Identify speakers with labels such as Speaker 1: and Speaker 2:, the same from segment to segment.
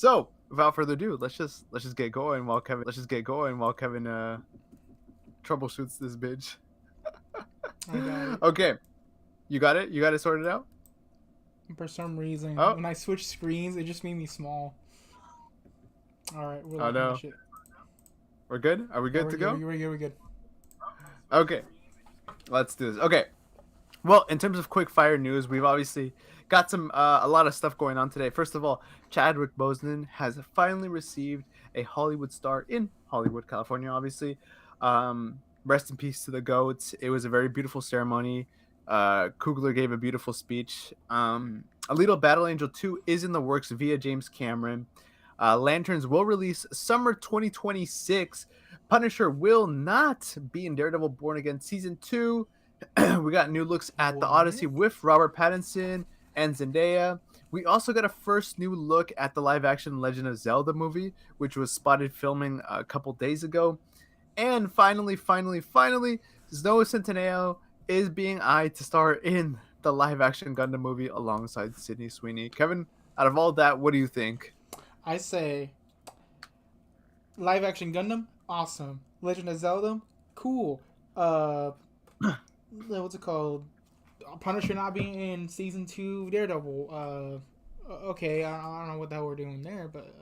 Speaker 1: So, without further ado, let's just get going while Kevin troubleshoots this bitch.
Speaker 2: I got it.
Speaker 1: Okay, you got it. You got it sorted out.
Speaker 2: For some reason,
Speaker 1: Oh,
Speaker 2: when I switched screens, it just made me small. All right, we're
Speaker 1: oh
Speaker 2: locking that
Speaker 1: no,
Speaker 2: shit.
Speaker 1: we're good. Are we
Speaker 2: Yeah,
Speaker 1: good
Speaker 2: we're
Speaker 1: to
Speaker 2: good.
Speaker 1: go?
Speaker 2: We're good.
Speaker 1: Okay, let's do this. Okay. Well, in terms of quick fire news, we've obviously got a lot of stuff going on today. First of all, Chadwick Boseman has finally received a Hollywood star in Hollywood, California. Obviously, rest in peace to the goats. It was a very beautiful ceremony. Coogler gave a beautiful speech. A Little Battle Angel 2 is in the works via James Cameron. Lanterns will release summer 2026. Punisher will not be in Daredevil Born Again season 2. We got new looks at the Odyssey
Speaker 2: What?
Speaker 1: with Robert Pattinson and Zendaya. We also got a first new look at the live action Legend of Zelda movie, which was spotted filming a couple days ago. And finally, Noah Centineo is being eyed to star in the live action Gundam movie alongside Sydney Sweeney. Kevin, out of all that, what do you think?
Speaker 2: I say live action Gundam, awesome. Legend of Zelda, cool. Uh, what's it called? Punisher not being in season two Daredevil. Okay, I don't know what the hell we're doing there, but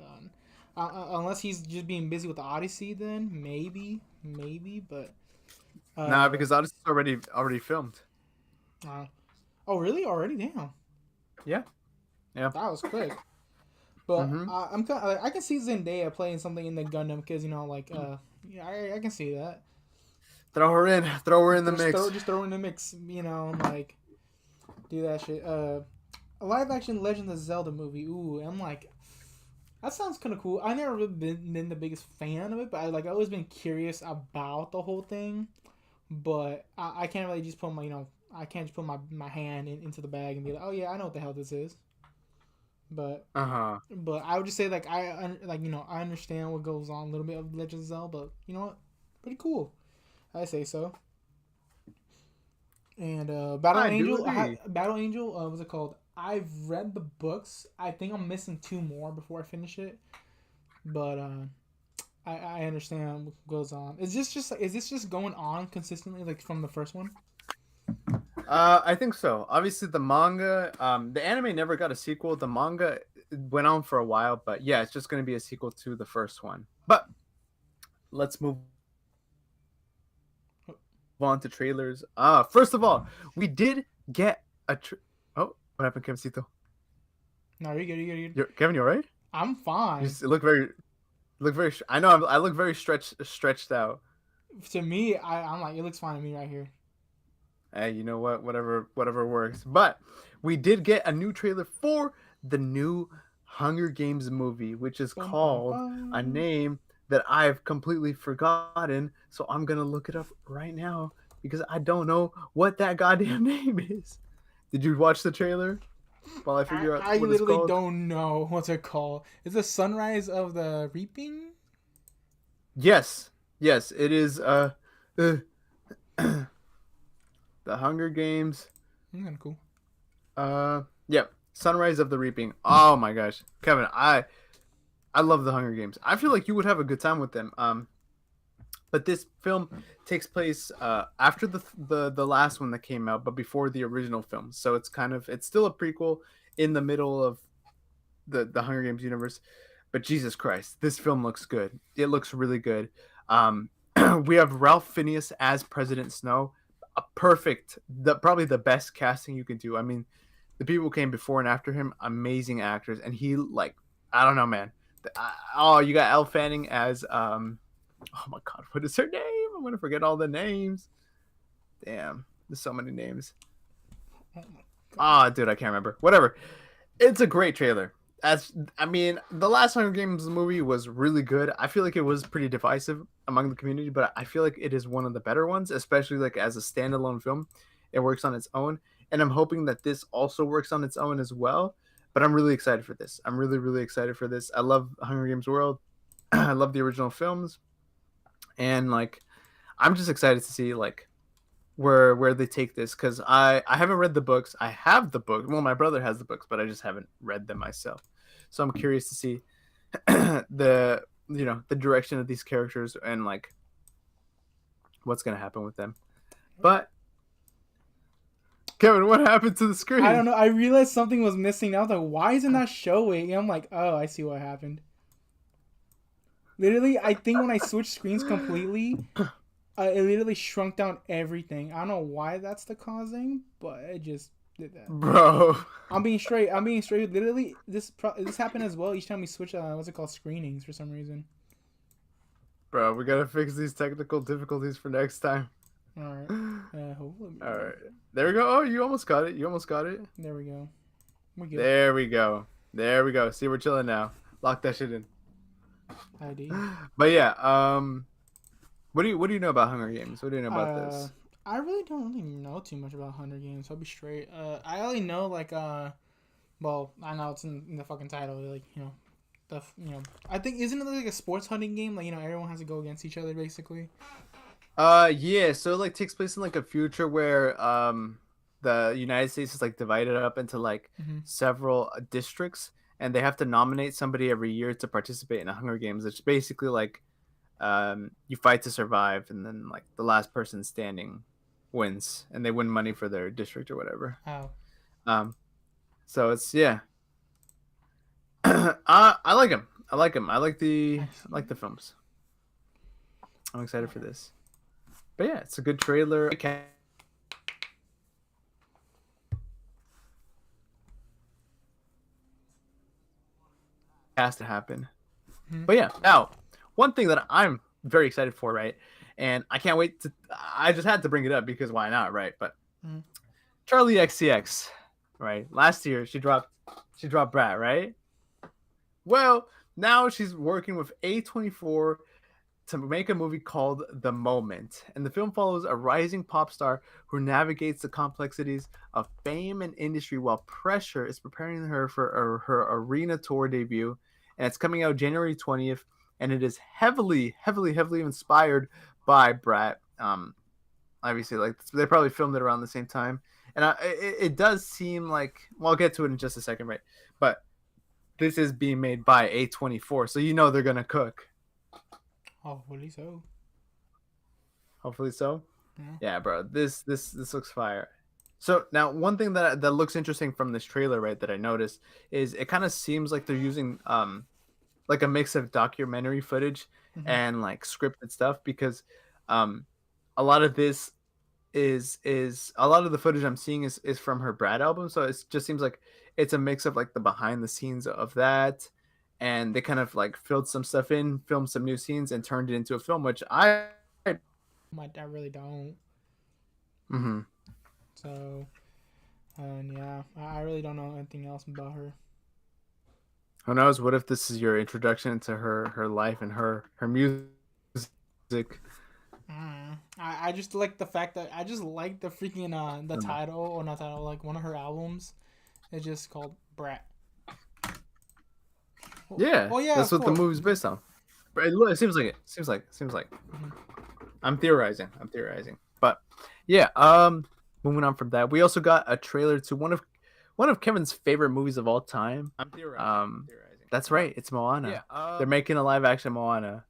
Speaker 2: unless he's just being busy with the Odyssey, then maybe. But
Speaker 1: Nah,
Speaker 2: uh,
Speaker 1: because Odyssey's already filmed.
Speaker 2: uh oh really? Already? Damn,
Speaker 1: Yeah, yeah.
Speaker 2: that was quick. But
Speaker 1: Mm-hmm.
Speaker 2: I'm kind of, like, I can see Zendaya playing something in the Gundam because yeah, I can see that.
Speaker 1: Throw her in the
Speaker 2: Just
Speaker 1: mix.
Speaker 2: throw in the mix, and like do that shit. A live action Legend of Zelda movie. Ooh, I'm like, that sounds kind of cool. I never really been the biggest fan of it, but I always been curious about the whole thing. But I can't really just put I can't just put my hand into the bag and be like, oh yeah, I know what the hell this is. But
Speaker 1: Uh huh.
Speaker 2: but I would just say like I understand what goes on a little bit of Legend of Zelda, but you know what, pretty cool. I say so. And
Speaker 1: I do agree.
Speaker 2: Battle Angel, what's it called? I've read the books. I think I'm missing two more before I finish it. But I understand what goes on. Is this just going on consistently like from the first one?
Speaker 1: I think so. Obviously, the anime never got a sequel. The manga went on for a while, but yeah, it's just going to be a sequel to the first one. But let's move on to trailers. First of all, we did get oh, what happened, Kevincito?
Speaker 2: No, you're good. You're good.
Speaker 1: Kevin, you alright?
Speaker 2: I'm fine.
Speaker 1: Look very. I know I look very stretched out.
Speaker 2: To me, I'm like, it looks fine to me right here.
Speaker 1: Hey, you know what? Whatever works. But we did get a new trailer for the new Hunger Games movie, which is
Speaker 2: Bum, bum,
Speaker 1: called a
Speaker 2: bum.
Speaker 1: name that I've completely forgotten. So I'm gonna look it up right now because I don't know what that goddamn name is. Did you watch the trailer while I figure out
Speaker 2: I
Speaker 1: what it's
Speaker 2: literally
Speaker 1: called?
Speaker 2: don't know what's it called. Is it Sunrise of the Reaping?
Speaker 1: Yes, yes, it is. Uh the Hunger Games.
Speaker 2: Kind of cool.
Speaker 1: Yeah, Sunrise of the Reaping. Oh my gosh, Kevin, I love the Hunger Games. I feel like you would have a good time with them. But this film takes place after the last one that came out, but before the original film. So it's still a prequel in the middle of the Hunger Games universe. But Jesus Christ, this film looks good. It looks really good. Um, we have Ralph Fiennes as President Snow. A perfect, probably the best casting you can do. I mean, the people who came before and after him, amazing actors, and he like, I don't know, man. Oh, you got Elle Fanning as oh my god, what is her name? I'm gonna forget all the names. Damn, there's so many names.
Speaker 2: Oh my god.
Speaker 1: Ah, oh, dude, I can't remember. Whatever. It's a great trailer. I mean, the last Hunger Games movie was really good. I feel like it was pretty divisive among the community, but I feel like it is one of the better ones, especially like as a standalone film. It works on its own, and I'm hoping that this also works on its own as well. But I'm really excited for this. I'm really excited for this. I love Hunger Games World. I love the original films, and like I'm just excited to see like where they take this because I haven't read the books. I have the book. Well, my brother has the books, but I just haven't read them myself. So I'm curious to see. the the direction of these characters and like what's gonna happen with them. But Kevin, what happened to the
Speaker 2: I don't
Speaker 1: screen?
Speaker 2: know. I realized something was missing. I was like, why isn't that showing? And I'm like, oh, I see what happened. Literally, I think when I switched screens completely, it literally shrunk down everything. I don't know why that's the causing, but it just did that.
Speaker 1: Bro.
Speaker 2: I'm being straight. I'm being straight. Literally, this happened as well each time we switch. What's it called? Screenings for some reason.
Speaker 1: Bro, we gotta fix these technical difficulties for next time.
Speaker 2: All right. Hopefully.
Speaker 1: All right. There we go. Oh, you almost got it. You almost got it.
Speaker 2: There we go. We're good.
Speaker 1: There we go. There we go. See, we're chilling now. Lock that shit in.
Speaker 2: ID.
Speaker 1: But yeah, what do you know about Hunger Games? What do you know about this?
Speaker 2: I really don't really know too much about Hunger Games. I'll be straight. I only know like well, I know it's in the fucking title. Like I think isn't it like a sports hunting game? Like everyone has to go against each other basically.
Speaker 1: Yeah. So it like takes place in like a future where the United States is like divided up into like several districts, and they have to nominate somebody every year to participate in the Hunger Games. It's basically like you fight to survive, and then like the last person standing wins, and they win money for their district or whatever.
Speaker 2: Oh.
Speaker 1: So it's yeah. I like him. I like him. I like the films. I'm excited for this. But yeah, it's a good trailer. Has to happen. But yeah, now one thing that I'm very excited for, right? And I can't wait to. I just had to bring it up because why not, right? But Charli XCX, right? Last year she dropped Brat, right? Well, now she's working with A24 to make a movie called The Moment, and the film follows a rising pop star who navigates the complexities of fame and industry while pressure is preparing her for her arena tour debut, and it's coming out January 20th, and it is heavily inspired by Brat. Obviously, like they probably filmed it around the same time, and it does seem like, well, I'll get to it in just a second, right? But this is being made by A24, so they're gonna cook.
Speaker 2: Hopefully so.
Speaker 1: Hopefully so. Yeah, bro. This looks fire. So now one thing that looks interesting from this trailer, right, that I noticed is it kind of seems like they're using like a mix of documentary footage and like scripted stuff, because a lot of this is a lot of the footage I'm seeing is from her Brad album, so it just seems like it's a mix of like the behind the scenes of that, and they kind of like filled some stuff in, filmed some new scenes, and turned it into a film, which I
Speaker 2: really don't. So, yeah, I really don't know anything else about her.
Speaker 1: Who knows? What if this is your introduction to her life and her music?
Speaker 2: I just like the fact that I just like the freaking the title, or not title, like one of her albums. It's just called Brat.
Speaker 1: Yeah.
Speaker 2: Oh yeah,
Speaker 1: that's what the movie's based on. It seems like it. Seems like. I'm theorizing. But yeah. Moving on from that, we also got a trailer to one of Kevin's favorite movies of all time.
Speaker 2: I'm theorizing.
Speaker 1: That's right. It's Moana.
Speaker 2: Yeah.
Speaker 1: They're making a live action Moana.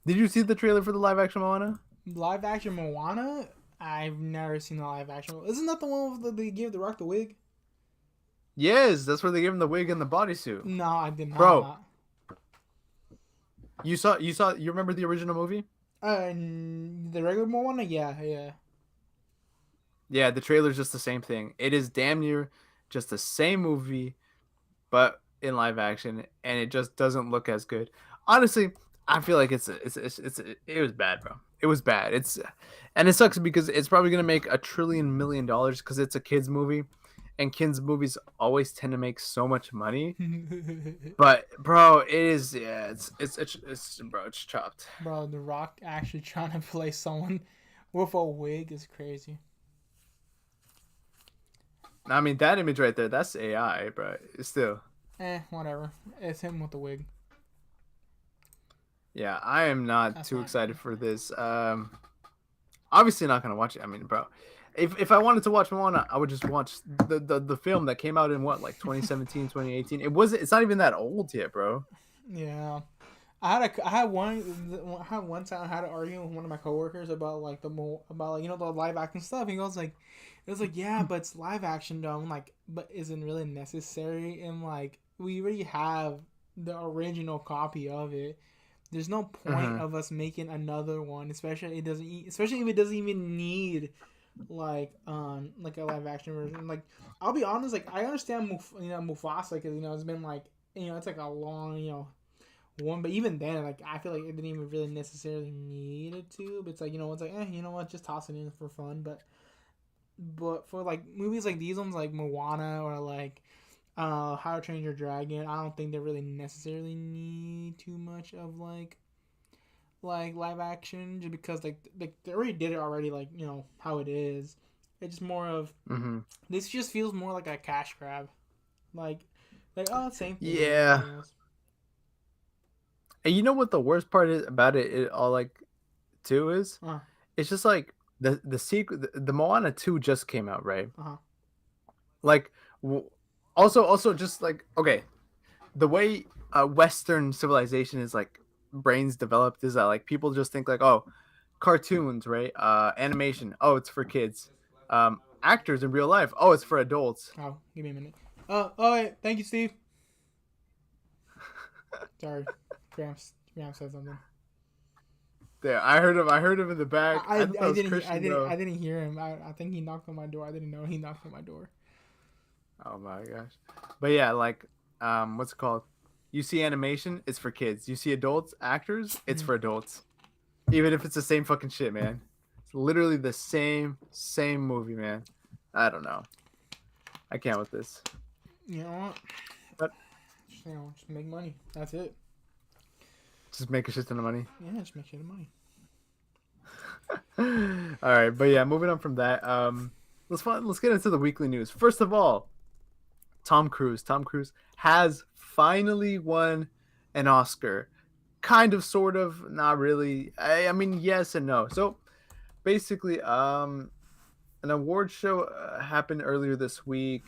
Speaker 1: Did you see the trailer for the live action Moana?
Speaker 2: Live action Moana? I've never seen the live action. Isn't that the one where they gave The Rock the wig?
Speaker 1: Yes, that's where they gave him the wig and the bodysuit.
Speaker 2: No, I did not.
Speaker 1: Bro, you remember the original movie?
Speaker 2: The regular Moana? Yeah.
Speaker 1: Yeah, the trailer's just the same thing. It is damn near just the same movie, but in live action, and it just doesn't look as good. Honestly, I feel like it was bad, bro. It was bad. And it sucks because it's probably gonna make $1 trillion because it's a kids movie, and kids movies always tend to make so much money. But bro, it's chopped.
Speaker 2: Bro, The Rock actually trying to play someone with a wig is crazy.
Speaker 1: I mean, that image right there, that's AI, bro. It's still.
Speaker 2: Whatever. It's him with the wig.
Speaker 1: Yeah, I am not too excited for this. Obviously not gonna watch it. I mean, bro, if I wanted to watch Moana, I would just watch the film that came out in what, like 2017, 2018. It's not even that old yet, bro.
Speaker 2: Yeah. I had one time I had an argument with one of my coworkers about like about like the live action stuff. He goes like, it was like yeah, but it's live action though. I'm like, but isn't really necessary. And like we already have the original copy of it. There's no point
Speaker 1: Mm-hmm.
Speaker 2: of us making another one, especially if it doesn't even need like a live action version. Like I'll be honest, like I understand Mufasa because it's been like it's like a long one, but even then, like I feel like it didn't even really necessarily need it to. But it's like it's like you know what, just toss it in for fun. But for like movies like these ones, like Moana or like How to Train Your Dragon, I don't think they really necessarily need too much of like live action, just because like they already did it already, like how it is. It's just more of
Speaker 1: Mm-hmm.
Speaker 2: this just feels more like a cash grab, like oh same thing as
Speaker 1: Yeah.
Speaker 2: everything else.
Speaker 1: And you know what the worst part is about it all like too is?
Speaker 2: Uh
Speaker 1: It's just like the sequel, the Moana 2 just came out, right?
Speaker 2: huh.
Speaker 1: Like, w- also just like okay, the way Western civilization is like brains developed is that like people just think like oh, cartoons, right? Animation, oh, it's for kids. Actors in real life, oh, it's for adults.
Speaker 2: Oh, give me a minute. Oh, wait. Thank you, Steve. Sorry, Gramps said something.
Speaker 1: There, I heard him. I heard him in the back. I thought that was Christian though.
Speaker 2: I didn't hear him. I think he knocked on my door. I didn't know he knocked on my door.
Speaker 1: Oh my gosh. But yeah, like what's it called? You see animation, it's for kids. You see adults, actors, it's
Speaker 2: Mm.
Speaker 1: for adults. Even if it's the same fucking shit, man. It's literally the same movie, man. I don't know. I can't with this.
Speaker 2: You know what?
Speaker 1: But
Speaker 2: Just make money. That's it.
Speaker 1: just make a shit ton of money.
Speaker 2: Yeah, just make shit of money.
Speaker 1: All right, but yeah, moving on from that. Let's get into the weekly news. First of all, Tom Cruise. Tom Cruise has finally won an Oscar. Kind of, sort of, not really. I mean, yes and no. So basically, an award show happened earlier this week,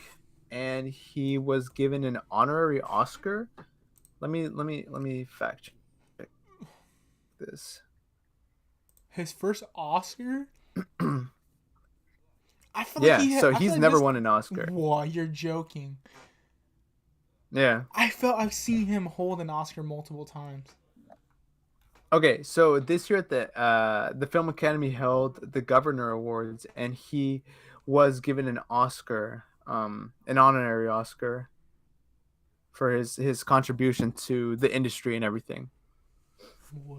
Speaker 1: and he was given an honorary Oscar. Let me fact check this.
Speaker 2: His first Oscar. I feel like
Speaker 1: Yeah, so
Speaker 2: I feel
Speaker 1: he's
Speaker 2: like
Speaker 1: never
Speaker 2: this.
Speaker 1: won an Oscar.
Speaker 2: Whoa, you're joking.
Speaker 1: Yeah.
Speaker 2: I've seen him hold an Oscar multiple times.
Speaker 1: Okay, so this year at the Film Academy held the Governor Awards, and he was given an Oscar, an honorary Oscar for his contribution to the industry and everything.
Speaker 2: What?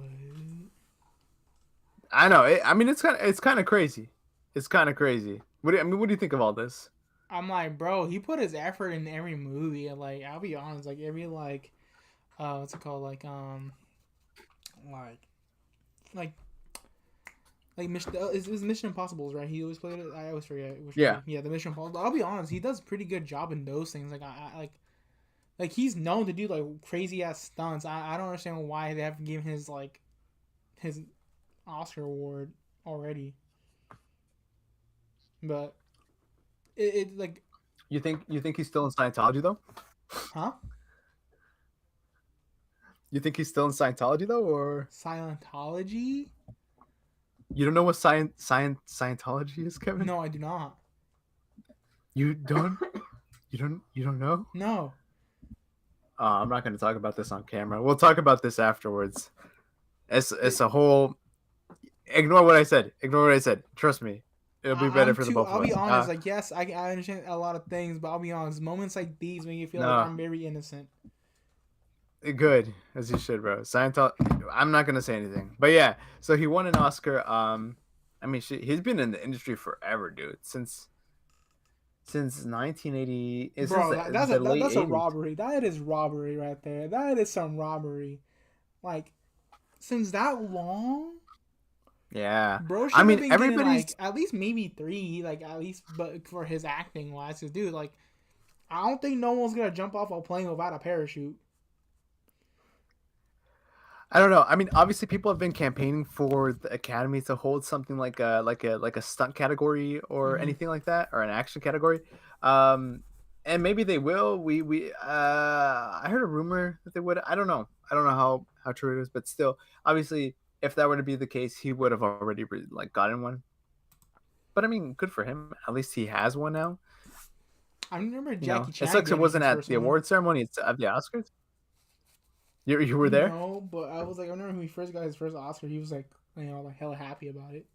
Speaker 1: I know. I mean, it's kind of crazy. It's kind of crazy. What do you think of all this?
Speaker 2: I'm like, bro, he put his effort in every movie, and like, I'll be honest, like every what's it called, like, like, Mission, it was Mission Impossibles, right? He always played it. I always forget which
Speaker 1: Yeah.
Speaker 2: movie. Yeah, the Mission Impossible. I'll be honest, he does a pretty good job in those things. Like, like he's known to do like crazy ass stunts. I don't understand why they haven't given his Oscar award already, but it like,
Speaker 1: You think he's still in Scientology though?
Speaker 2: huh?
Speaker 1: You think he's still in Scientology though, or
Speaker 2: Scientology?
Speaker 1: you don't know what Scientology is, Kevin?
Speaker 2: No, I do not.
Speaker 1: You don't. You don't know?
Speaker 2: No.
Speaker 1: I'm not going to talk about this on camera. We'll talk about this afterwards. It's a whole. Ignore what I said. Ignore what I said. Trust me, it'll be better for the both of us.
Speaker 2: I'll be honest. Like, yes, I understand a lot of things, but I'll be honest. Moments like these make you feel like
Speaker 1: No.
Speaker 2: I'm very innocent.
Speaker 1: Good, as you should, bro. Scientology. I'm not gonna say anything, but yeah. So he won an Oscar. I mean, shit, he's been in the industry forever, dude. Since 1980.
Speaker 2: Bro, that's a
Speaker 1: late
Speaker 2: that's a
Speaker 1: 80s.
Speaker 2: robbery. That is robbery right there. That is some robbery. Like, since that long,
Speaker 1: Yeah.
Speaker 2: bro should
Speaker 1: I
Speaker 2: have
Speaker 1: mean,
Speaker 2: been getting
Speaker 1: everybody's.
Speaker 2: like at least maybe 3, like at least, but for his acting wise, dude, like, I don't think no one's gonna jump off a plane without a parachute.
Speaker 1: I don't know. I mean, obviously, people have been campaigning for the Academy to hold something like a stunt category or
Speaker 2: Mhm.
Speaker 1: anything like that, or an action category. Um, and maybe they will. I heard a rumor that they would. I don't know how true it is, but still, obviously, if that were to be the case, he would have already like gotten one. But I mean, good for him. At least he has one now.
Speaker 2: I remember
Speaker 1: You know,
Speaker 2: Jackie
Speaker 1: it
Speaker 2: Chan
Speaker 1: sucks it
Speaker 2: getting
Speaker 1: wasn't
Speaker 2: his
Speaker 1: at
Speaker 2: first
Speaker 1: the
Speaker 2: one.
Speaker 1: award ceremony. It's at the Oscars. You were there.
Speaker 2: No, but I was like, I remember when he first got his first Oscar, he was like, like hella happy about it.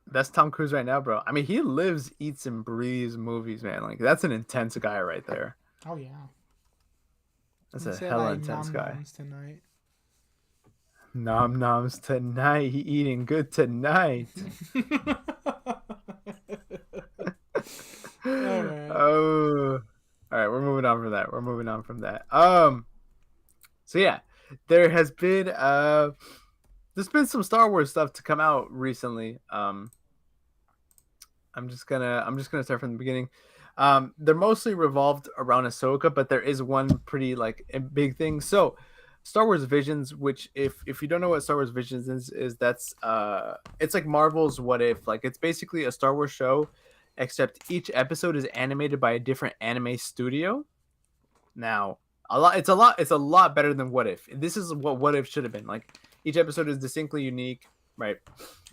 Speaker 1: That's Tom Cruise right now, bro. I mean, he lives, eats, and breathes movies, man. Like that's an intense guy right there.
Speaker 2: Oh yeah.
Speaker 1: That's
Speaker 2: He
Speaker 1: a
Speaker 2: said
Speaker 1: hella
Speaker 2: like
Speaker 1: intense
Speaker 2: nom
Speaker 1: guy.
Speaker 2: noms tonight.
Speaker 1: Nom noms tonight. He eating good tonight.
Speaker 2: All right.
Speaker 1: Oh, all right. We're moving on from that. We're moving on from that. So yeah, there has been there's been some Star Wars stuff to come out recently. I'm just gonna start from the beginning. They're mostly revolved around Ahsoka, but there is one pretty like a big thing. So, Star Wars Visions, which if you don't know what Star Wars Visions is that's it's like Marvel's What If. Like it's basically a Star Wars show, except each episode is animated by a different anime studio. Now, it's a lot better than What If. This is what If should have been. Like each episode is distinctly unique, right?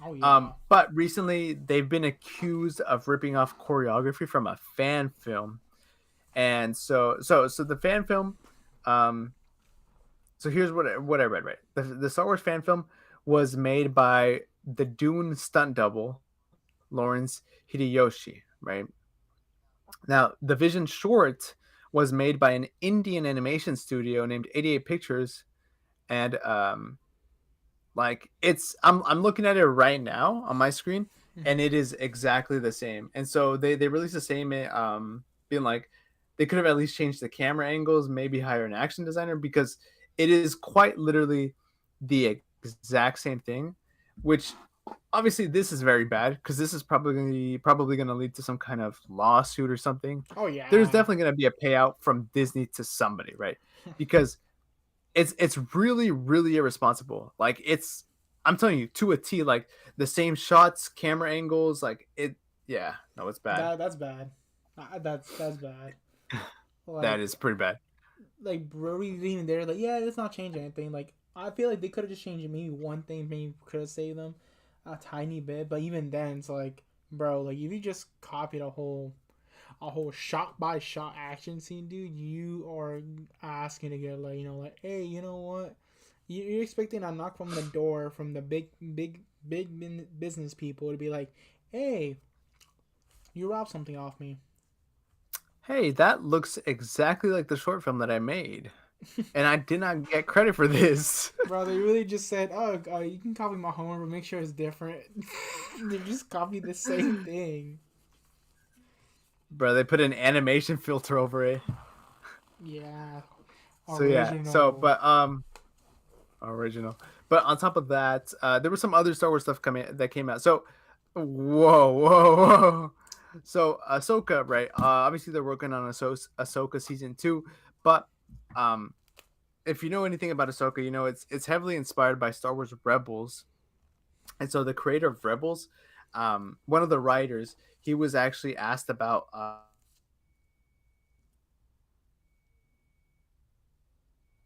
Speaker 2: Oh yeah.
Speaker 1: But recently they've been accused of ripping off choreography from a fan film, and so the fan film, um, so here's what I read. Right, the Star Wars fan film was made by the Dune stunt double, Lawrence Hideyoshi. Right now, the Vision short was made by an Indian animation studio named 88 Pictures, and like I'm looking at it right now on my screen, and
Speaker 2: Mm-hmm.
Speaker 1: it is exactly the same. And so they released the same being like they could have at least changed the camera angles, maybe hire an action designer because it is quite literally the exact same thing, which obviously this is very bad because this is probably going to lead to some kind of lawsuit or something.
Speaker 2: Oh
Speaker 1: There's
Speaker 2: yeah.
Speaker 1: definitely going to be a payout from Disney to somebody, right? Because it's really irresponsible. Like it's I'm telling you to a T. Like the same shots, camera angles, like it. Yeah, no, it's bad.
Speaker 2: That's bad. That's bad.
Speaker 1: That
Speaker 2: Like
Speaker 1: is pretty bad.
Speaker 2: like Brody's even there. Like yeah, it's not changing anything. Like I feel like they could have just changed maybe one thing. Maybe could have saved them a tiny bit. But even then, it's like bro, like if you just copied a whole shot by shot action scene, dude, you are asking to get like like hey, you know what? You're expecting a knock from the door from the big business people to be like, hey, you robbed something off me.
Speaker 1: Hey, that looks exactly like the short film that I made, and I did not get credit for this.
Speaker 2: Bro, they really just said, oh, you can copy my homework, but make sure it's different. They just copied the same thing.
Speaker 1: Bro, they put an animation filter over it.
Speaker 2: Yeah,
Speaker 1: So yeah. So
Speaker 2: original.
Speaker 1: but original. But on top of that, there was some other Star Wars stuff coming that came out. So whoa. So Ahsoka, right? Obviously they're working on Ahsoka season 2, but um, if you know anything about Ahsoka, you know it's heavily inspired by Star Wars Rebels, and so the creator of Rebels, one of the writers, he was actually asked about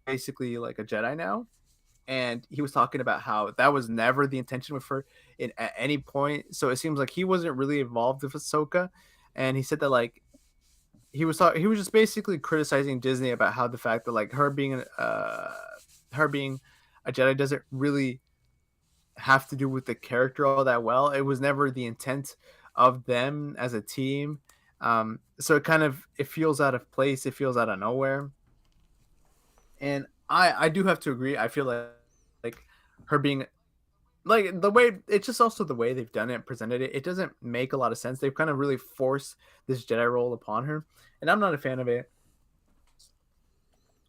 Speaker 1: basically like a Jedi now, and he was talking about how that was never the intention with her at any point. So it seems like he wasn't really involved with Ahsoka, and he said that like he was just basically criticizing Disney about how the fact that like her being a Jedi doesn't really have to do with the character all that well. It was never the intent of them as a team. So it feels out of place. It feels out of nowhere. And I do have to agree. I feel like her being like the way it's just also the way they've done it, presented it. It doesn't make a lot of sense. They've kind of really forced this Jedi role upon her, and I'm not a fan of it.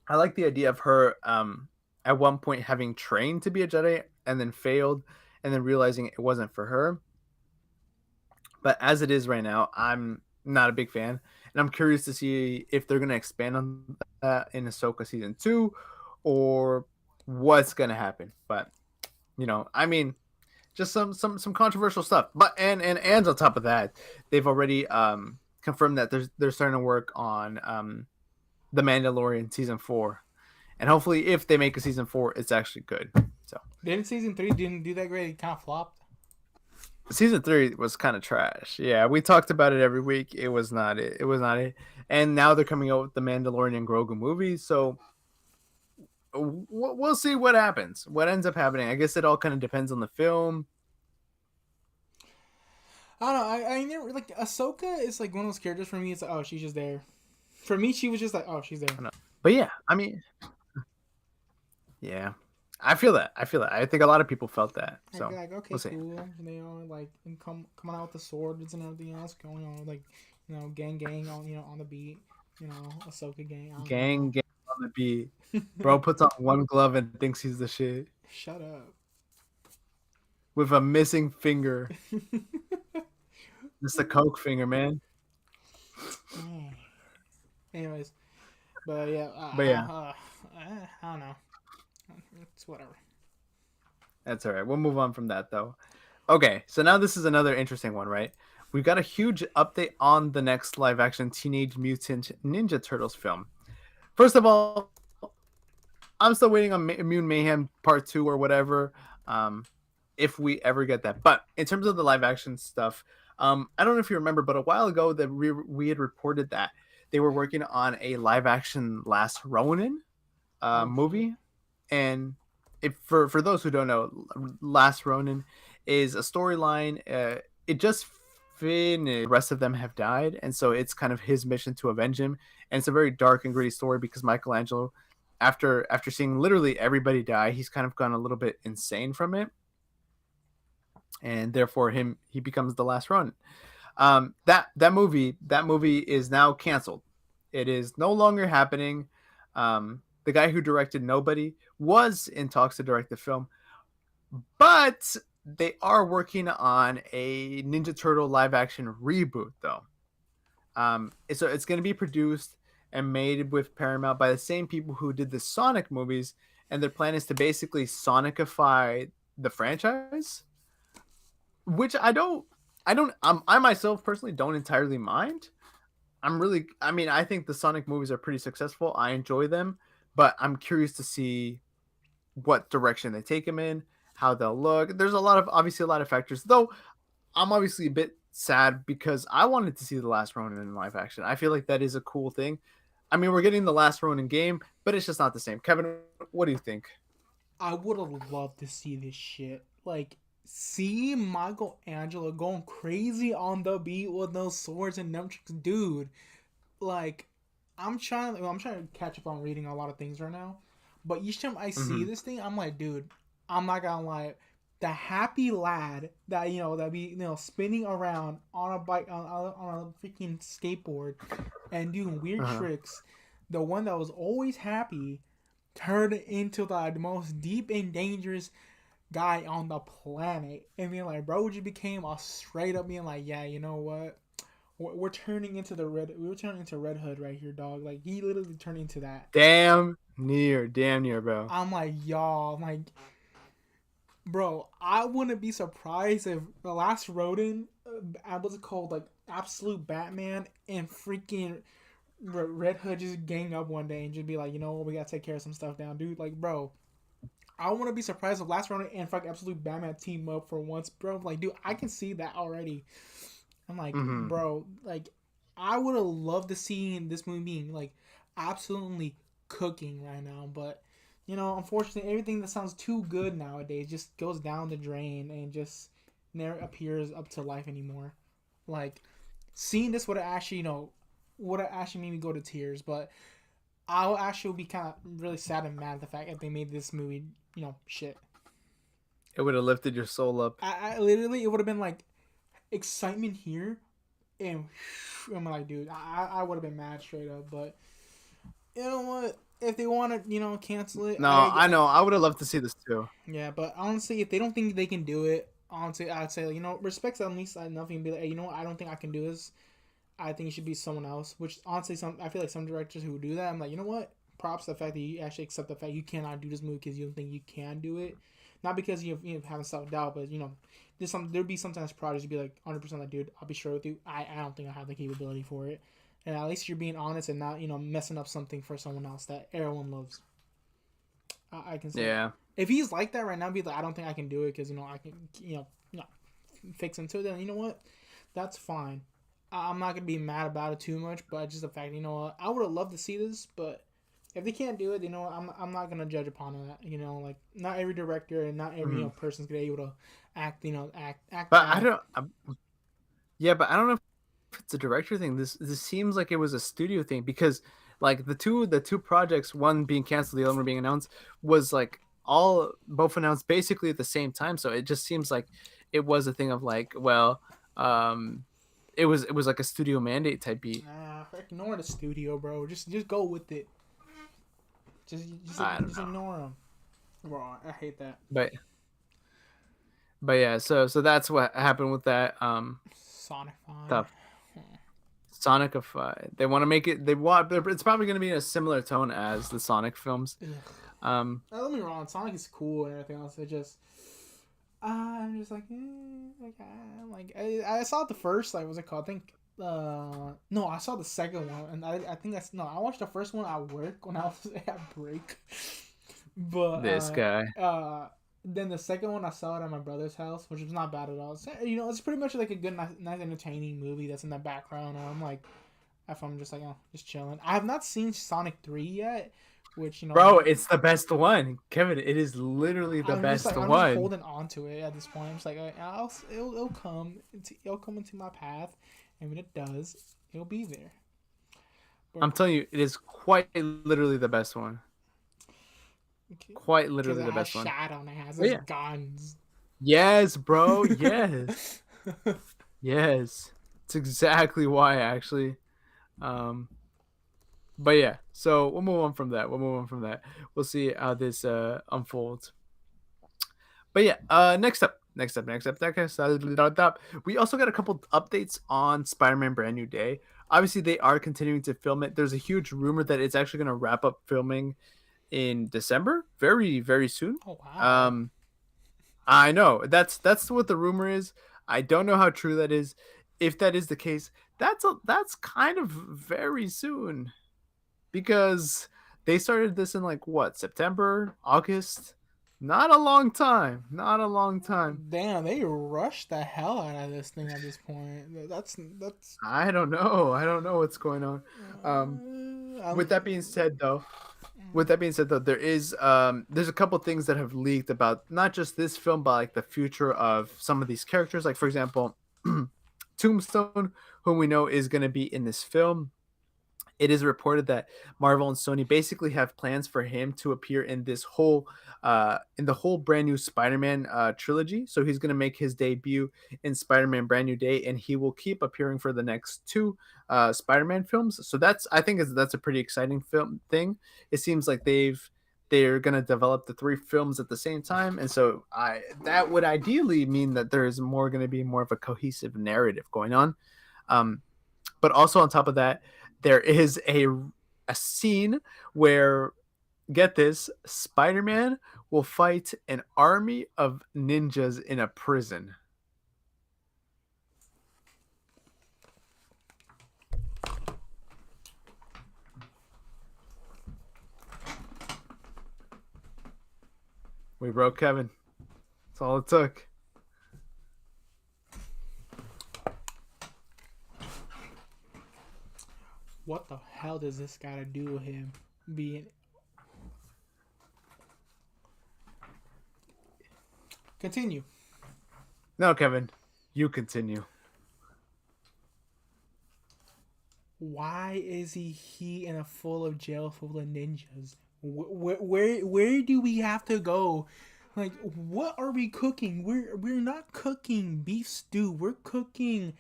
Speaker 1: I like the idea of her at one point having trained to be a Jedi and then failed, and then realizing it wasn't for her. But as it is right now, I'm not a big fan, and I'm curious to see if they're going to expand on that in Ahsoka season 2, or what's going to happen. But I mean, just some controversial stuff. But and on top of that, they've already confirmed that they're starting to work on the Mandalorian season 4, and hopefully, if they make a season 4, it's actually good. So
Speaker 2: Didn't season 3 didn't do that great? It kind of flopped.
Speaker 1: season 3 was kind of trash. Yeah, we talked about it every week. It was not it. It was not it. And now they're coming out with the Mandalorian Grogu movie, so we'll see what happens. What ends up happening? I guess it all kind of depends on the film.
Speaker 2: I don't know. I never like Ahsoka is like one of those characters for me. It's like, oh, she's just there. For me, she was just like, oh, she's there.
Speaker 1: But yeah, I mean, yeah, I feel that. I feel that. I think a lot of people felt that. So
Speaker 2: like okay,
Speaker 1: we'll see.
Speaker 2: cool. They are like coming out with the swords and everything else going on, like gang on the beat. Ahsoka
Speaker 1: Gang on the beat. Bro puts on one glove and thinks he's the shit.
Speaker 2: Shut up.
Speaker 1: With a missing finger. Just a coke finger, man.
Speaker 2: Anyways, but yeah, I don't know. It's whatever.
Speaker 1: That's all right. We'll move on from that though. Okay, so now this is another interesting one, right? We've got a huge update on the next live-action Teenage Mutant Ninja Turtles film. First of all, I'm still waiting on Immune Mayhem Part 2 or whatever, if we ever get that. But in terms of the live-action stuff, I don't know if you remember, but a while ago that we had reported that they were working on a live-action Last Ronin movie. And if for those who don't know, Last Ronin is a storyline. It just finished. The rest of them have died, and so it's kind of his mission to avenge him. And it's a very dark and gritty story because Michelangelo, after seeing literally everybody die, he's kind of gone a little bit insane from it, and therefore he becomes the Last Ronin. That movie is now canceled. It is no longer happening. The guy who directed Nobody was in talks to direct the film, but they are working on a Ninja Turtle live action reboot though. So it's going to be produced and made with Paramount by the same people who did the Sonic movies, and their plan is to basically Sonicify the franchise, which I myself personally don't entirely mind. I think the Sonic movies are pretty successful. I enjoy them, but I'm curious to see what direction they take them in, how they'll look. There's obviously a lot of factors, though. I'm obviously a bit sad because I wanted to see the Last Ronin in live action. I feel like that is a cool thing. I mean, we're getting the Last Ronin game, but it's just not the same. Kevin, what do you think?
Speaker 2: I would have loved to see this shit. Like, see Michelangelo going crazy on the beat with those swords and nunchucks, dude. Like, I'm trying to catch up on reading a lot of things right now, but each time I see this thing, I'm like, dude, I'm not gonna lie, the happy lad that that be spinning around on a bike on a freaking skateboard and doing weird tricks, the one that was always happy turned into the most deep and dangerous guy on the planet, and being like, bro, just became a straight up being like, yeah, you know what? We're turning into Red Hood right here, dog. Like, he literally turned into that.
Speaker 1: Damn near, bro.
Speaker 2: I'm like, y'all, bro, I wouldn't be surprised if the Last Rodin, what's it called, like Absolute Batman and freaking Red Hood just gang up one day and just be like, you know what, we gotta take care of some stuff down, dude. Like, bro, I wouldn't be surprised if Last Rodin and fucking Absolute Batman team up for once, bro. Like, dude, I can see that already. I'm like, bro, like, I would have loved to see this movie being, like, absolutely cooking right now. But, unfortunately, everything that sounds too good nowadays just goes down the drain and just never appears up to life anymore. Like, seeing this would have actually made me go to tears. But I would actually be kind of really sad and mad at the fact that they made this movie, shit.
Speaker 1: It would have lifted your soul up.
Speaker 2: I literally, it would have been like, excitement here, and I'm like, dude, I would have been mad straight up. But you know what, if they want to cancel it,
Speaker 1: I know I would have loved to see this too.
Speaker 2: Yeah, but honestly, if they don't think they can do it, honestly, I'd say respect at least enough and be like, hey, you know what, I don't think I can do this. I think it should be someone else. Which honestly, I feel like some directors who do that, I'm like, you know what, props to the fact that you actually accept the fact you cannot do this movie because you don't think you can do it. Not because you having self doubt, but there'd be sometimes projects you'd be like 100% like, dude, I'll be straight with you. I don't think I have the capability for it. And at least you're being honest and not messing up something for someone else that everyone loves. I can say
Speaker 1: Yeah.
Speaker 2: if he's like that right now, be like, I don't think I can do it because I can fix into it. Then you know what, that's fine. I'm not gonna be mad about it too much, but just the fact, what, I would have loved to see this, but if they can't do it, I'm not gonna judge upon that. Like not every director and not every
Speaker 1: Mhm.
Speaker 2: person's gonna be able to act
Speaker 1: But I
Speaker 2: that.
Speaker 1: don't. Yeah, but I don't know if it's a director thing. This seems like it was a studio thing because like the two projects, one being canceled, the other one being announced, was like all both announced basically at the same time. So it just seems like it was a thing of like, well, um, it was like a studio mandate type beat.
Speaker 2: Ignore the studio, bro. Just go with it.
Speaker 1: I don't
Speaker 2: Just
Speaker 1: know,
Speaker 2: ignore them, bro. I hate that.
Speaker 1: but yeah. So that's what happened with that.
Speaker 2: Sonify.
Speaker 1: The Sonicify. They want to make it. They want. It's probably going to be in a similar tone as the Sonic films.
Speaker 2: Ugh.
Speaker 1: Um,
Speaker 2: Don't get me wrong, Sonic is cool and everything else. It just, I'm just like, I saw the first, like, what's it called? I think, no, I saw the second one, and I think I watched the first one at work when I was at break, but
Speaker 1: this guy.
Speaker 2: then the second one I saw it at my brother's house, which was not bad at all. It's pretty much like a good, nice entertaining movie that's in the background. And I'm like, if I'm just like, just chilling. I have not seen Sonic 3 yet. Which
Speaker 1: Bro, it's the best one, Kevin. It is literally the best
Speaker 2: I'm just
Speaker 1: one.
Speaker 2: holding on to it at this point. I'm just like, it'll come into my path, and when it does, it'll be there. But,
Speaker 1: I'm telling you, it is quite literally the best one. Quite literally the best one.
Speaker 2: Shadow and it has
Speaker 1: Yeah.
Speaker 2: guns.
Speaker 1: Yes, bro. Yes. Yes. It's exactly why, actually. But yeah, so we'll move on from that. We'll see how this unfolds. But yeah, next up. We also got a couple updates on Spider-Man Brand New Day. Obviously, they are continuing to film it. There's a huge rumor that it's actually going to wrap up filming in December, very very soon.
Speaker 2: Oh wow!
Speaker 1: I know that's what the rumor is. I don't know how true that is. If that is the case, that's kind of very soon because they started this in like what, September, August. Not a long time. Not a long time.
Speaker 2: Damn, they rushed the hell out of this thing at this point. That's.
Speaker 1: I don't know. I don't know what's going on. With that being said, though, there's a couple things that have leaked about not just this film, but like the future of some of these characters. Like for example, Tombstone, whom we know is going to be in this film. It is reported that Marvel and Sony basically have plans for him to appear in this whole in the whole brand new Spider-Man trilogy. So he's going to make his debut in Spider-Man Brand New Day, and he will keep appearing for the next two Spider-Man films. So that's a pretty exciting film thing. It seems like they're going to develop the three films at the same time, and so that would ideally mean that there is more going to be more of a cohesive narrative going on. But also on top of that, there is a scene where, get this, Spider-Man will fight an army of ninjas in a prison. We broke Kevin. That's all it took.
Speaker 2: What the hell does this got to do with him being? Continue.
Speaker 1: No, Kevin, you continue.
Speaker 2: Why is he in a full of jail full of ninjas? Where do we have to go? Like, what are we cooking? We're not cooking beef stew. We're cooking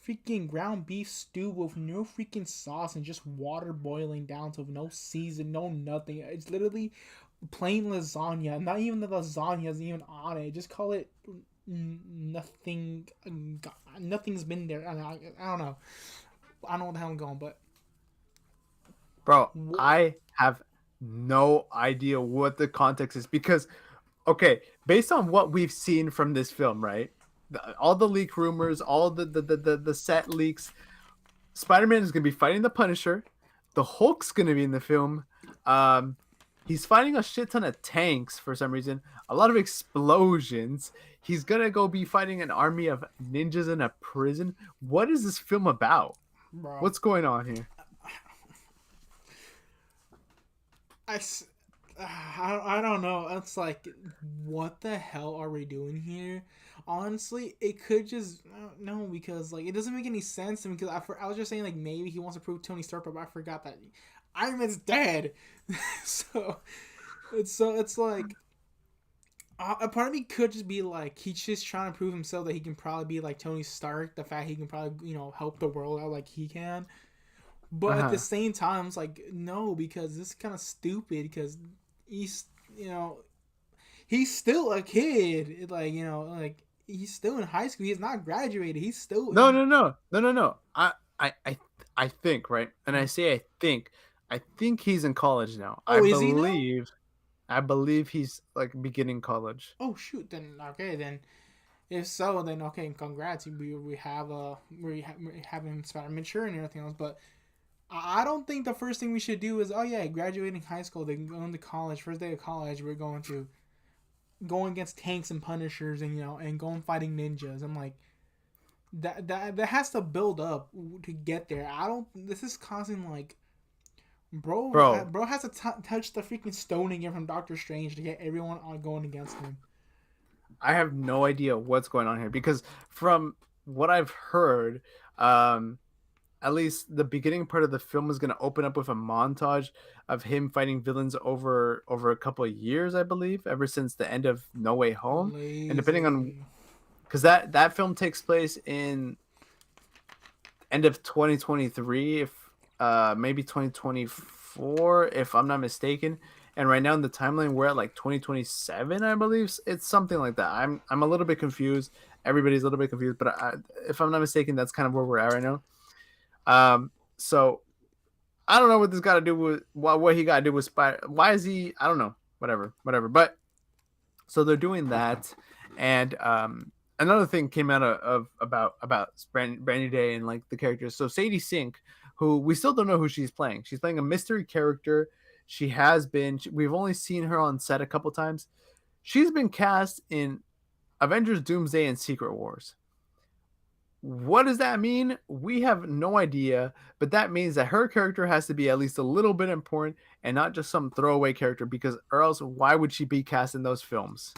Speaker 2: freaking ground beef stew with no freaking sauce and just water boiling down to no season, no nothing. It's literally plain lasagna. Not even the lasagna is even on it. Just call it nothing. Nothing's been there. I don't know. I don't know what the hell I'm going, but
Speaker 1: bro, I have no idea what the context is because, okay, based on what we've seen from this film, right? All the leak rumors, all the set leaks. Spider-Man is going to be fighting the Punisher. The Hulk's going to be in the film. Um, he's fighting a shit ton of tanks for some reason. A lot of explosions. He's going to go be fighting an army of ninjas in a prison. What is this film about?
Speaker 2: Bro.
Speaker 1: What's going on here?
Speaker 2: I don't know. It's like, what the hell are we doing here? Honestly, it could just no, because like it doesn't make any sense. Because I was just saying like maybe he wants to prove Tony Stark, but I forgot that Iron Man's dead. so it's like a part of me could just be like he's just trying to prove himself that he can probably be like Tony Stark. The fact he can probably help the world out like he can. But at the same time, it's like no, because this is kind of stupid. Because he's he's still a kid. Like like he's still in high school. He's not graduated. He's still
Speaker 1: No. I think, right, and I say I think he's in college now.
Speaker 2: Oh, is he now?
Speaker 1: I believe he's like beginning college.
Speaker 2: Oh shoot, then okay, then if so, then okay, congrats. We have him start maturing and everything else, but I don't think the first thing we should do is graduating high school, then going to college. First day of college, we're going to go against tanks and punishers and going fighting ninjas. I'm like that has to build up to get there. I don't. This is causing like. Bro has to touch the freaking stone again from Doctor Strange to get everyone on going against him.
Speaker 1: I have no idea what's going on here because from what I've heard, at least the beginning part of the film is going to open up with a montage of him fighting villains over a couple of years, I believe, ever since the end of No Way Home.
Speaker 2: Lazy.
Speaker 1: And depending on, because that film takes place in end of 2023, if maybe 2024, if I'm not mistaken. And right now in the timeline, we're at like 2027, I believe. It's something like that. I'm a little bit confused. Everybody's a little bit confused, but if I'm not mistaken, that's kind of where we're at right now. So I don't know what this got to do with what he got to do with Spider. Why is he? I don't know. Whatever. But so they're doing that, and another thing came out of about Brand New Day and like the characters. So Sadie Sink, who we still don't know who she's playing. She's playing a mystery character. She has been. We've only seen her on set a couple times. She's been cast in Avengers: Doomsday and Secret Wars. What does that mean? We have no idea, but that means that her character has to be at least a little bit important and not just some throwaway character, because or else why would she be cast in those films?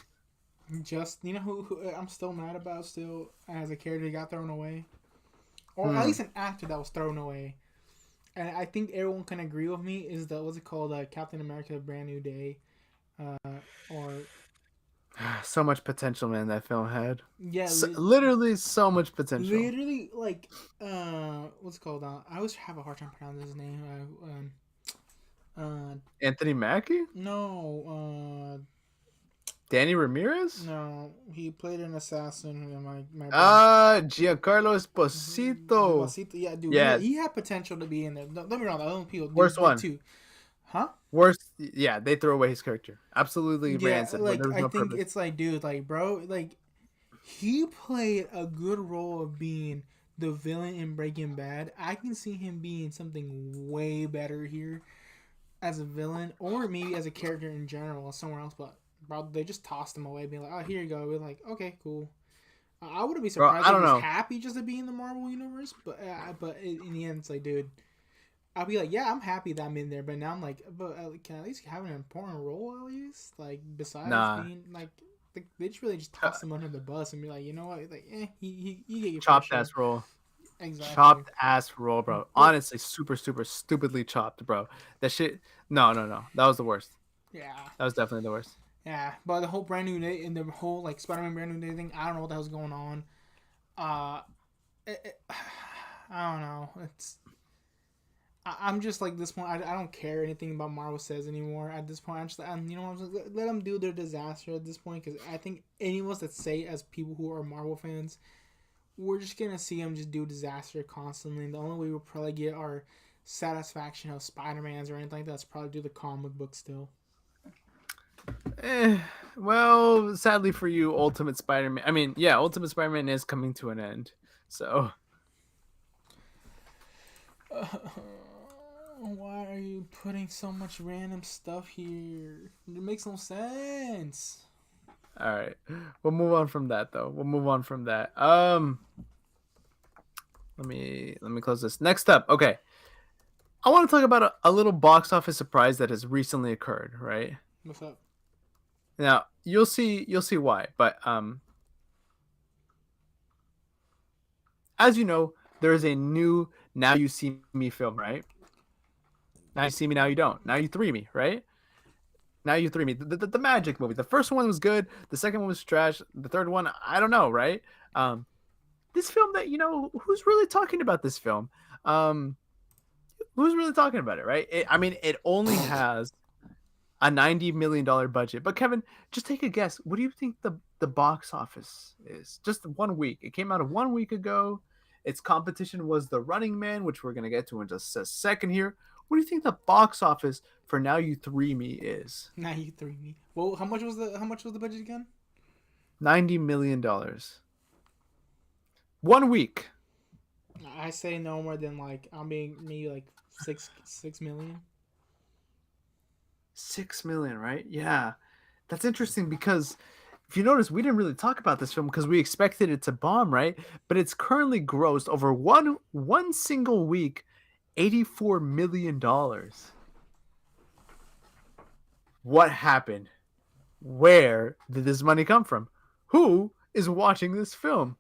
Speaker 2: Just who I'm still mad about still as a character that got thrown away, or at least an actor that was thrown away, and I think everyone can agree with me is the what's it called, Captain America: Brand New Day, or
Speaker 1: so much potential, man. That film had literally so much potential.
Speaker 2: Literally, like what's it called? I always have a hard time pronouncing his name.
Speaker 1: Anthony Mackie?
Speaker 2: No.
Speaker 1: Danny Ramirez?
Speaker 2: No, he played an assassin.
Speaker 1: Giancarlo Esposito.
Speaker 2: Yeah, dude. Yeah, he had potential to be in there. Don't get me wrong. The other people
Speaker 1: worst one
Speaker 2: too. Huh?
Speaker 1: Worst. Yeah, they threw away his character. Absolutely rancid.
Speaker 2: Like I think it's like, dude, like bro, like he played a good role of being the villain in Breaking Bad. I can see him being something way better here as a villain, or maybe as a character in general, somewhere else. But bro, they just tossed him away, being like, "Oh, here you go." We're like, "Okay, cool." I wouldn't be surprised if he was happy just to be in the Marvel universe, but in the end, it's like, dude, I'll be like, yeah, I'm happy that I'm in there, but now I'm like, but can I at least have an important role at least? Like besides being like, they just really just toss him under the bus and be like, you know what, like, you get your
Speaker 1: chopped ass role.
Speaker 2: Exactly.
Speaker 1: Chopped ass roll, bro. Honestly, super stupidly chopped, bro. That shit. No. That was the worst.
Speaker 2: Yeah. That
Speaker 1: was definitely the worst.
Speaker 2: Yeah, but the whole Brand New Day and the whole like Spider-Man Brand New Day thing, I don't know what the hell's going on. I don't know. I'm just like this point. I don't care anything about Marvel says anymore. At this point, I'm just let them do their disaster at this point, because I think any of us that say as people who are Marvel fans, we're just gonna see them just do disaster constantly. And the only way we'll probably get our satisfaction of Spider-Man's or anything like that's probably do the comic book still.
Speaker 1: Eh, well, sadly for you, Ultimate Spider-Man. I mean, yeah, Ultimate Spider-Man is coming to an end. So
Speaker 2: Why are you putting so much random stuff here? It makes no sense.
Speaker 1: all right, we'll move on from that though. We'll move on from that. Let me close this. Next up, okay. I want to talk about a little box office surprise that has recently occurred. Right
Speaker 2: What's up?
Speaker 1: now, you'll see why. But as you know, there is a new Now You See Me film. Right now, you see me, now you don't. Now you three me. Right now, you three me. The Magic movie. The first one was good. The second one was trash. The third one, I don't know. Right. This film that who's really talking about this film. Um, who's really talking about it, right? I mean, it only has a $90 million budget. But Kevin, just take a guess. What do you think the box office is? Just 1 week. It came out of 1 week ago. Its competition was The Running Man, which we're gonna get to in just a second here. What do you think the box office for Now You Three Me is?
Speaker 2: Now you three me. Well, how much was the budget again?
Speaker 1: $90 million. 1 week.
Speaker 2: I say no more than like I'm being maybe like 6 million.
Speaker 1: 6 million, right? Yeah, that's interesting because if you notice, we didn't really talk about this film because we expected it to bomb, right? But it's currently grossed over one single week, $84 million. What happened? Where did this money come from? Who is watching this film?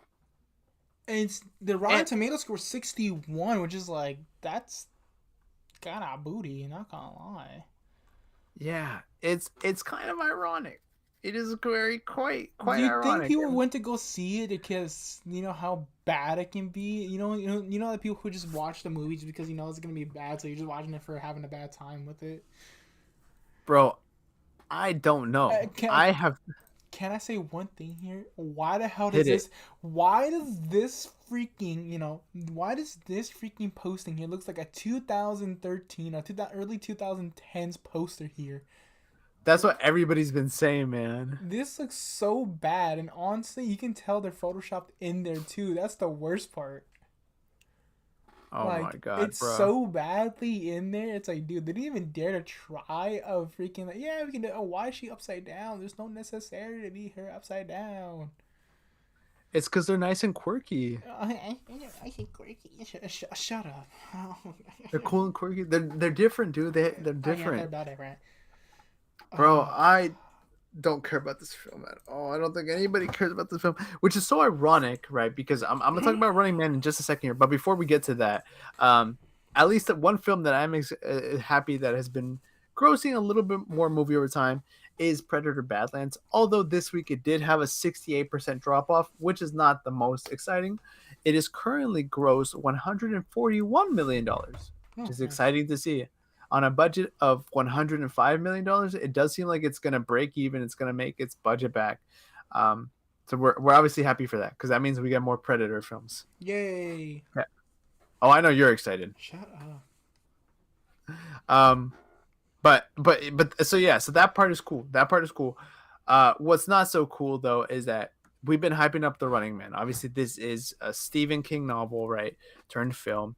Speaker 2: And the Rotten
Speaker 1: And
Speaker 2: Tomato score 61, which is like that's kind of booty. Not gonna lie.
Speaker 1: yeah, it's kind of ironic. It is very
Speaker 2: Do
Speaker 1: quite
Speaker 2: you think
Speaker 1: ironic.
Speaker 2: people went to go see it because you know how bad it can be? You know the people who just watch the movie just because you know it's gonna be bad, so you're just watching it for having a bad time with it.
Speaker 1: Bro, I don't know.
Speaker 2: Can
Speaker 1: I have
Speaker 2: can I say one thing here? Why the hell does
Speaker 1: hit it.
Speaker 2: this? Why does this freaking Why does this freaking posting here looks like a 2013 or early 2010s poster here?
Speaker 1: That's what everybody's been saying, man.
Speaker 2: This looks so bad, and honestly, you can tell they're photoshopped in there too. That's the worst part.
Speaker 1: Oh my
Speaker 2: Like,
Speaker 1: god,
Speaker 2: it's
Speaker 1: bro.
Speaker 2: so badly in there. It's like, dude, they didn't even dare to try a freaking like, yeah, we can do. Oh, why is she upside down? There's no necessity to be her upside down.
Speaker 1: It's because they're nice and quirky.
Speaker 2: I think quirky. Shut up.
Speaker 1: They're cool and quirky. They're different, dude. They're
Speaker 2: Oh yeah, they're
Speaker 1: different,
Speaker 2: about it, right?
Speaker 1: bro.
Speaker 2: Oh,
Speaker 1: I don't care about this film at all. I don't think anybody cares about this film, which is so ironic, right? Because I'm gonna talk about Running Man in just a second here. But before we get to that, um, at least one film that I'm happy that has been grossing a little bit more movie over time is Predator Badlands. Although this week it did have a 68% drop off, which is not the most exciting. It is currently grossed $141 million, which
Speaker 2: oh,
Speaker 1: is
Speaker 2: nice.
Speaker 1: exciting to see on a budget of $105 million. It does seem like it's going to break even. It's going to make its budget back. So we're obviously happy for that because that means we get more Predator films.
Speaker 2: Yay!
Speaker 1: Yeah. Oh, I know you're excited.
Speaker 2: Shut up.
Speaker 1: Um, but so yeah, so that part is cool. That part is cool. What's not so cool though is that we've been hyping up The Running Man. Obviously, this is a Stephen King novel, right? Turned film.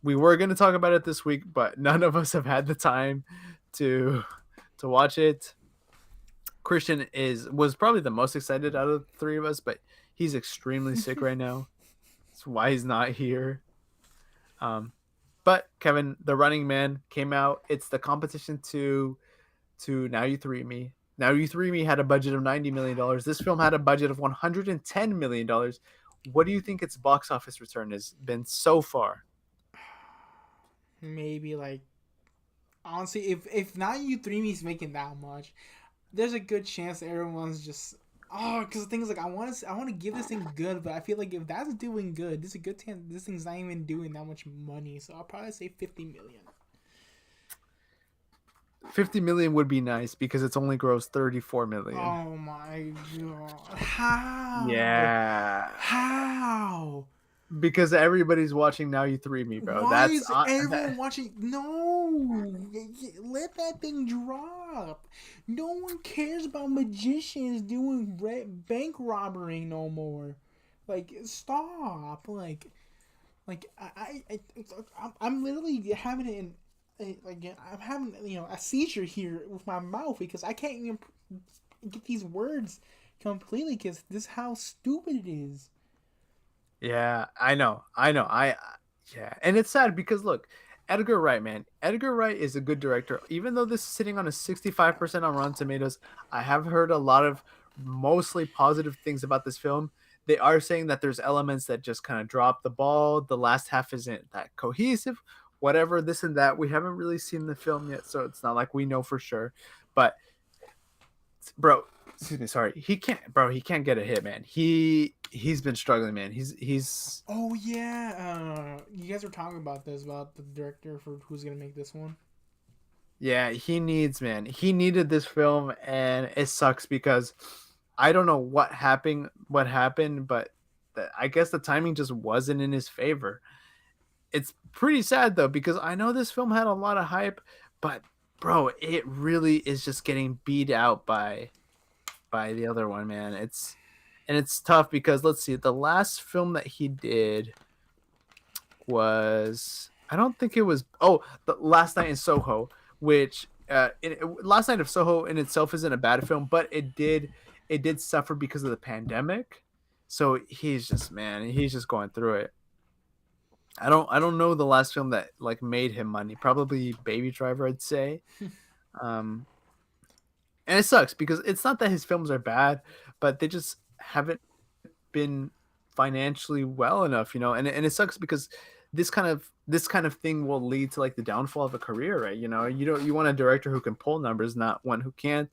Speaker 1: We were going to talk about it this week, but none of us have had the time to watch it. Christian was probably the most excited out of the three of us, but he's extremely sick right now. That's why he's not here. Um, but Kevin, The Running Man came out. It's the competition to Now You Three Me. Now You Three Me had a budget of $90 million. This film had a budget of $110 million. What do you think its box office return has been so far?
Speaker 2: Maybe like honestly, if not you three me's making that much, there's a good chance that everyone's just because the thing is like I want to give this thing good, but I feel like if that's doing good, there's a good chance this thing's not even doing that much money. So I'll probably say 50 million.
Speaker 1: 50 million would be nice because it's only grossed 34 million.
Speaker 2: Oh my god! How?
Speaker 1: Yeah.
Speaker 2: How?
Speaker 1: because everybody's watching Now You Three Me, bro.
Speaker 2: Why
Speaker 1: That's
Speaker 2: is everyone watching? No, let that thing drop. No one cares about magicians doing bank robbery no more. Like, stop. I'm literally having it in, like, I'm having a seizure here with my mouth because I can't even get these words completely because this is how stupid it is.
Speaker 1: yeah, I know. Yeah, and it's sad because look, Edgar Wright, man. Edgar Wright is a good director. Even though this is sitting on a 65% on Rotten Tomatoes, I have heard a lot of mostly positive things about this film. They are saying that there's elements that just kind of drop the ball. The last half isn't that cohesive, whatever, this and that. We haven't really seen the film yet, so it's not like we know for sure. But bro, excuse me, sorry, he can't get a hit, man. He's been struggling, man. He's
Speaker 2: Oh yeah, you guys were talking about this about the director for who's gonna make this one.
Speaker 1: yeah, he needed this film, and it sucks because I don't know what happened, but I guess the timing just wasn't in his favor. It's pretty sad though because I know this film had a lot of hype, but bro, it really is just getting beat out by the other one, man. It's tough because let's see, the last film that he did was, I don't think it was, the Last Night in Soho, which Last Night of Soho in itself isn't a bad film, but it did suffer because of the pandemic. So he's just going through it. I don't know the last film that like made him money. Probably Baby Driver, I'd say. Um, and it sucks because it's not that his films are bad, but they just haven't been financially well enough, and it sucks because this kind of thing will lead to like the downfall of a career, right? You want a director who can pull numbers, not one who can't.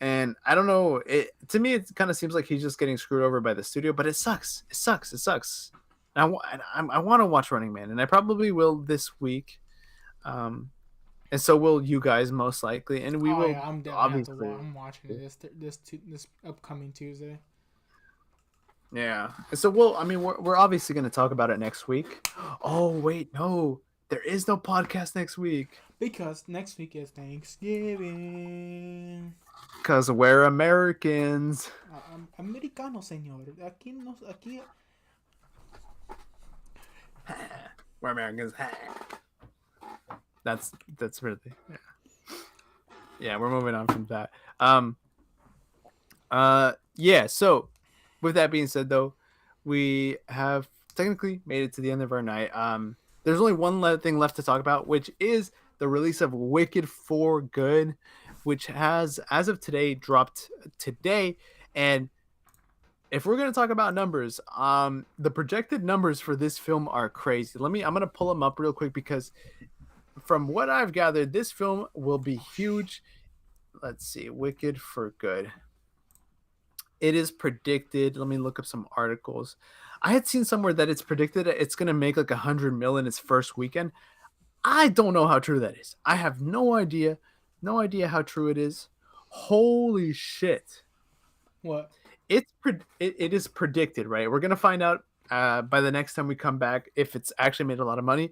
Speaker 1: And I don't know, it to me it kind of seems like he's just getting screwed over by the studio, but it sucks. I want to watch Running Man, and I probably will this week. And so will you guys most likely, and we
Speaker 2: Oh
Speaker 1: will
Speaker 2: yeah, I'm definitely have to
Speaker 1: obviously.
Speaker 2: I'm watching it this upcoming Tuesday.
Speaker 1: Yeah. So we're obviously going to talk about it next week. Oh, wait, no. There is no podcast next week
Speaker 2: Because next week is Thanksgiving.
Speaker 1: cuz we're Americans.
Speaker 2: Americano, señor. Aquí.
Speaker 1: We're Americans. That's really, yeah. Yeah, we're moving on from that. Yeah, so with that being said though, we have technically made it to the end of our night. There's only one thing left to talk about, which is the release of Wicked for Good, which has, as of today, dropped today. And if we're gonna talk about numbers, the projected numbers for this film are crazy. I'm gonna pull them up real quick because from what I've gathered, this film will be huge. Let's see, Wicked for Good. It is predicted. Let me look up some articles. I had seen somewhere that it's predicted it's gonna make like 100 million its first weekend. I don't know how true that is. I have no idea how true it is. Holy shit!
Speaker 2: What?
Speaker 1: It is predicted, right? We're gonna find out by the next time we come back if it's actually made a lot of money.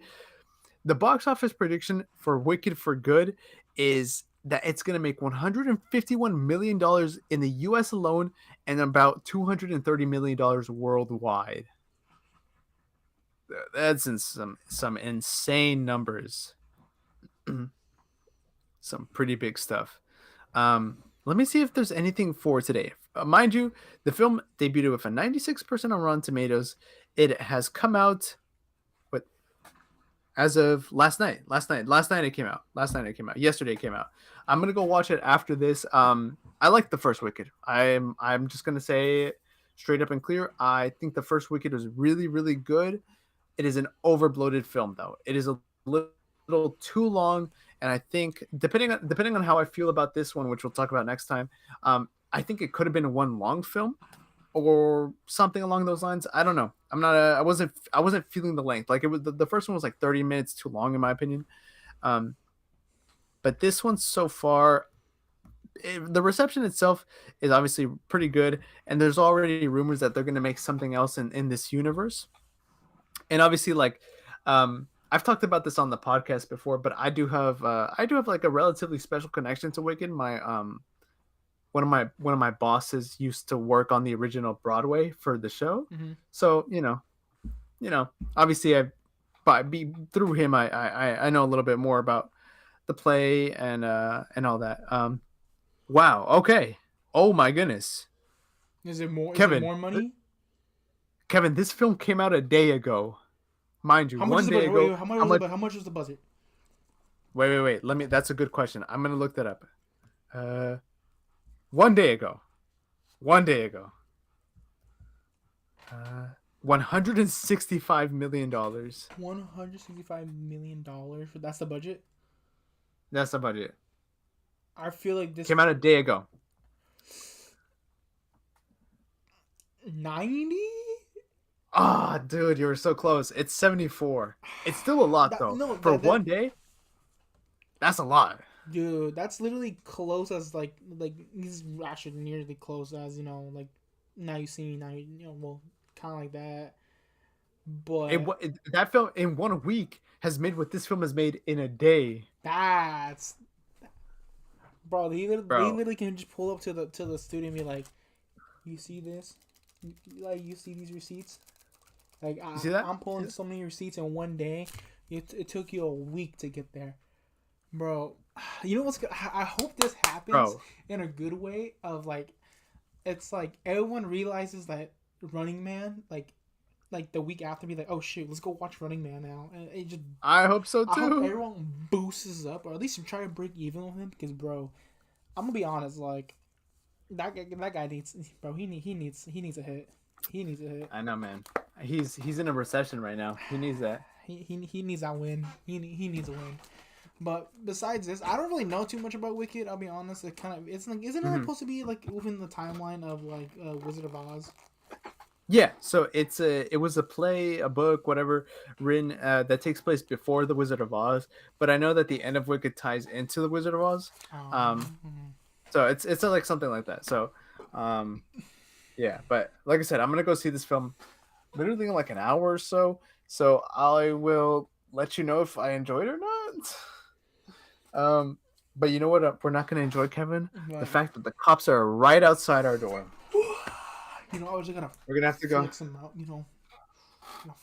Speaker 1: The box office prediction for Wicked for Good is that it's going to make $151 million in the US alone and about $230 million worldwide. That's in some insane numbers. Some pretty big stuff. Let me see if there's anything for today. Mind you, the film debuted with a 96% on Rotten Tomatoes. It has come out as of last night. Last night it came out. Yesterday it came out. I'm gonna go watch it after this. I like the first Wicked. I'm just gonna say it straight up and clear. I think the first Wicked was really, really good. It is an overbloated film though. It is a little too long, and I think depending on how I feel about this one, which we'll talk about next time, I think it could have been one long film or something along those lines. I don't know. I wasn't feeling the length. Like it was the first one was like 30 minutes too long in my opinion. Um, but this one so far, the reception itself is obviously pretty good, and there's already rumors that they're going to make something else in this universe. And obviously, like, I've talked about this on the podcast before, but I do have like a relatively special connection to Wicked. My one of my bosses used to work on the original Broadway for the show,
Speaker 2: Mm-hmm.
Speaker 1: so obviously through him I know a little bit more about the play and all that. Wow. Okay. Oh my goodness,
Speaker 2: Is it more? Is it
Speaker 1: Kevin.
Speaker 2: more money?
Speaker 1: Kevin, this film came out a day ago, mind you,
Speaker 2: How much is
Speaker 1: one
Speaker 2: the
Speaker 1: day
Speaker 2: budget? Wait,
Speaker 1: ago.
Speaker 2: wait, how much
Speaker 1: How
Speaker 2: was the
Speaker 1: much?
Speaker 2: budget? How much was the budget?
Speaker 1: Wait. Let me. That's a good question. I'm gonna look that up. Uh, one day ago. One day ago. 165 million dollars.
Speaker 2: $165 million. That's the budget.
Speaker 1: That's the budget.
Speaker 2: I feel like this
Speaker 1: Came out a day ago.
Speaker 2: 90.
Speaker 1: Ah, dude, you were so close. It's 74. It's still a lot though.
Speaker 2: No,
Speaker 1: For one day, that's a lot.
Speaker 2: dude, that's literally close as like he's actually nearly close as like Now You See Me, Now well, kind of like that. But
Speaker 1: That film in 1 week has made what this film has made in a day.
Speaker 2: that's bro. They
Speaker 1: Bro.
Speaker 2: literally can just pull up to the studio and be like, "You see this? You see these receipts? Like
Speaker 1: You see that?
Speaker 2: I'm pulling so many receipts in one day. It took you a week to get there, bro. You know what's good? I hope this happens in a good way. Of like, it's like everyone realizes that Running Man, like the week after, be like, oh shit, let's go watch Running Man now. And it just,
Speaker 1: I hope so too.
Speaker 2: I hope everyone boosts up, or at least try to break even with him. Because bro, I'm gonna be honest, like that guy needs, bro. He needs a hit. He needs a hit.
Speaker 1: I know, man. He's in a recession right now. He needs that.
Speaker 2: He needs that win. He needs a win. But besides this, I don't really know too much about Wicked. I'll be honest. It's like, isn't it supposed to be like within the timeline of like Wizard of Oz?
Speaker 1: Yeah, so it was a play, a book, whatever, written that takes place before the Wizard of Oz. But I know that the end of Wicked ties into the Wizard of Oz. So it's like something like that. So, yeah. But like I said, I'm gonna go see this film, literally in like an hour or so. So I will let you know if I enjoyed it or not. But you know what? We're not gonna enjoy, Kevin.
Speaker 2: What?
Speaker 1: The fact that the cops are right outside our door.
Speaker 2: I was just gonna.
Speaker 1: We're gonna have to go.
Speaker 2: Flex them out,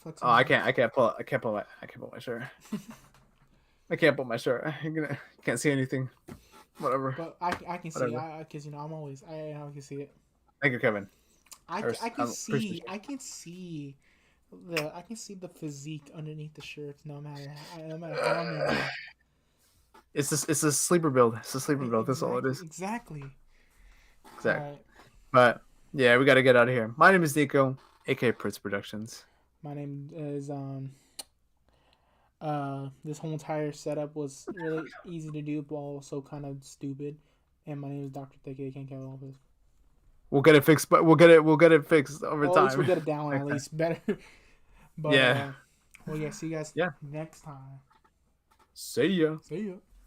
Speaker 2: flex them
Speaker 1: Oh, I
Speaker 2: out.
Speaker 1: can't pull my shirt. I can't pull my shirt. Can't see anything. Whatever.
Speaker 2: But I can see it. Because I'm always I can see it.
Speaker 1: Thank you, Kevin.
Speaker 2: I can see the physique underneath the shirts. No matter how many.
Speaker 1: It's a sleeper build. It's a sleeper build. That's all it is.
Speaker 2: Exactly.
Speaker 1: Right. But yeah, we got to get out of here. My name is Neco, aka Prince Productions.
Speaker 2: My name is this whole entire setup was really easy to do, but also kind of stupid. And my name is Dr. Thicket. Can't count all this.
Speaker 1: We'll get it fixed, but we'll get it fixed over time.
Speaker 2: At least we'll get it down. At least better. But
Speaker 1: yeah.
Speaker 2: See you guys. next time.
Speaker 1: See ya.
Speaker 2: See ya.